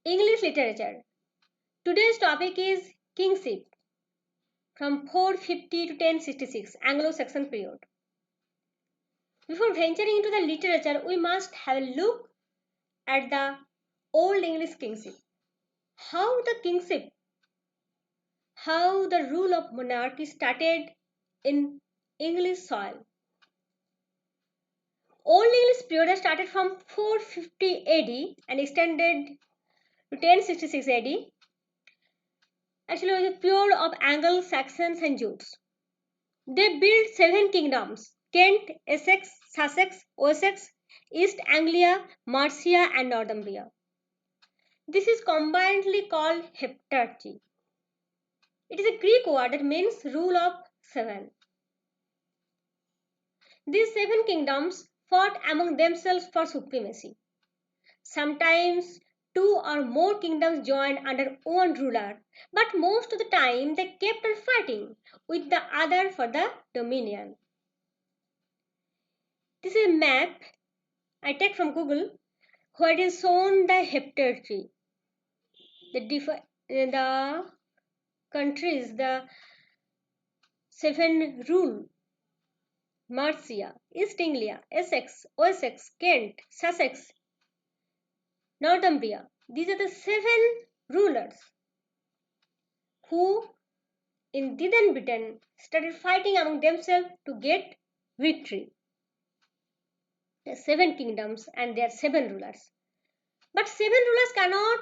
English literature. Today's topic is kingship from 450 to 1066 Anglo-Saxon period. Before venturing into the literature, we must have a look at the Old English kingship. How the kingship, how the rule of monarchy started in English soil. Old English period started from 450 AD and extended to 1066 AD. Actually, it was a period of Anglo-Saxons and Jutes. They built 7 kingdoms: Kent, Essex, Sussex, Wessex, East Anglia, Mercia, and Northumbria. This is combinedly called heptarchy. It is a Greek word that means rule of 7. These 7 kingdoms fought among themselves for supremacy. Sometimes 2 or more kingdoms joined under one ruler, but most of the time they kept on fighting with the other for the dominion. This is a map I take from Google where it is shown the heptarchy, the countries, the 7 rule: Mercia, East Anglia, Essex, Wessex, Kent, Sussex, Northumbria. These are the 7 rulers who in Diden Britain started fighting among themselves to get victory. There are 7 kingdoms and there are 7 rulers. But 7 rulers cannot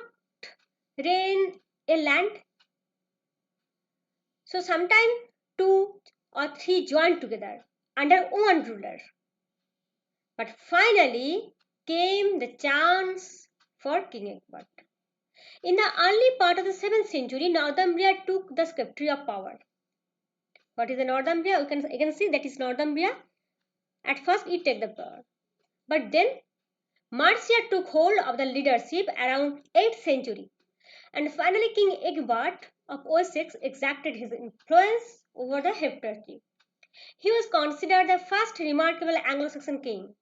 reign a land. So sometimes 2 or 3 joined together under one ruler. But finally came the chance for King Egbert. In the early part of the 7th century, Northumbria took the sceptre of power. What is the Northumbria? You can see that is Northumbria. At first it take the power. But then Mercia took hold of the leadership around 8th century. And finally King Egbert of Wessex exacted his influence over the heptarchy. He was considered the first remarkable Anglo-Saxon king.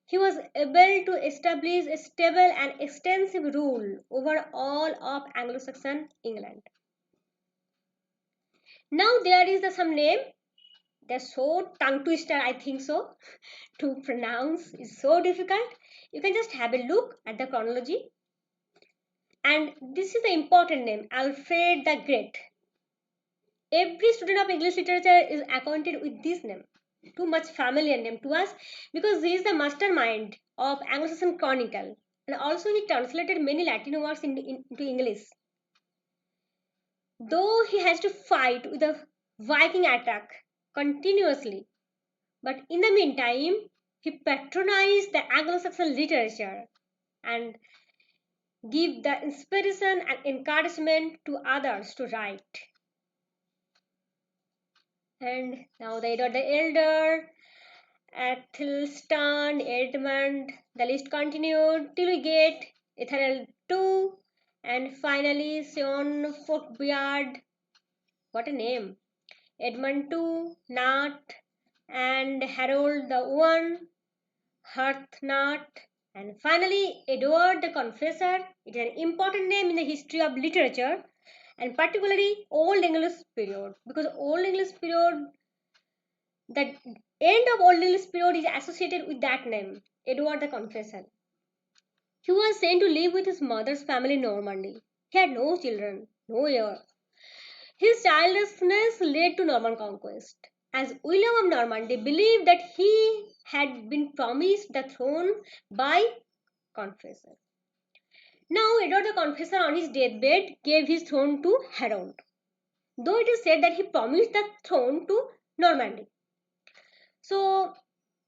He was able to establish a stable and extensive rule over all of Anglo-Saxon England. Now there is some name. They're so tongue twister, I think so, to pronounce is so difficult. You can just have a look at the chronology. And this is the important name, Alfred the Great. Every student of English literature is acquainted with this name. Too much familiar name to us because he is the mastermind of Anglo-Saxon Chronicle, and also he translated many Latin works into English. Though he has to fight with the Viking attack continuously, but in the meantime he patronized the Anglo-Saxon literature and give the inspiration and encouragement to others to write. And now the Edward the Elder, Athelstan, Edmund, the list continued till we get Ethelred II, and finally Sion Forkbeard. What a name! Edmund II, Nat, and Harold the One, Harthnat, and finally Edward the Confessor. It is an important name in the history of literature and particularly Old English period, because Old English period, the end of Old English period is associated with that name, Edward the Confessor. He was sent to live with his mother's family in Normandy. He had no children, no heir. His childlessness led to Norman conquest, as William of Normandy believed that he had been promised the throne by Confessor. Now, Edward the Confessor on his deathbed gave his throne to Harold, though it is said that he promised the throne to Normandy. So,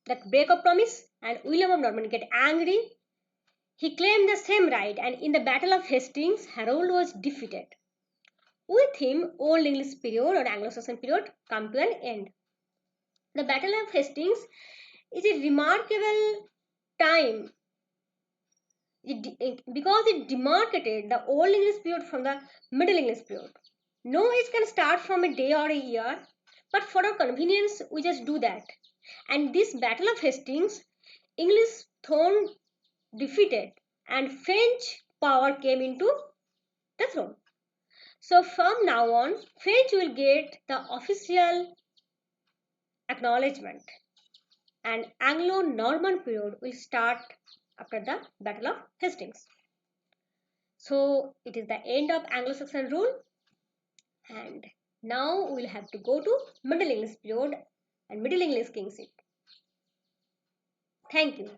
that break of promise, and William of Normandy get angry. He claimed the same right, and in the Battle of Hastings, Harold was defeated. With him, Old English period or Anglo-Saxon period come to an end. The Battle of Hastings is a remarkable time because it demarcated the Old English period from the Middle English period. No age can start from a day or a year, but for our convenience, we just do that. And this Battle of Hastings, English throne defeated, and French power came into the throne. So from now on, French will get the official acknowledgement, and Anglo-Norman period will start after the Battle of Hastings. So it is the end of Anglo-Saxon rule, and now we'll have to go to Middle English period and Middle English kingship. Thank you.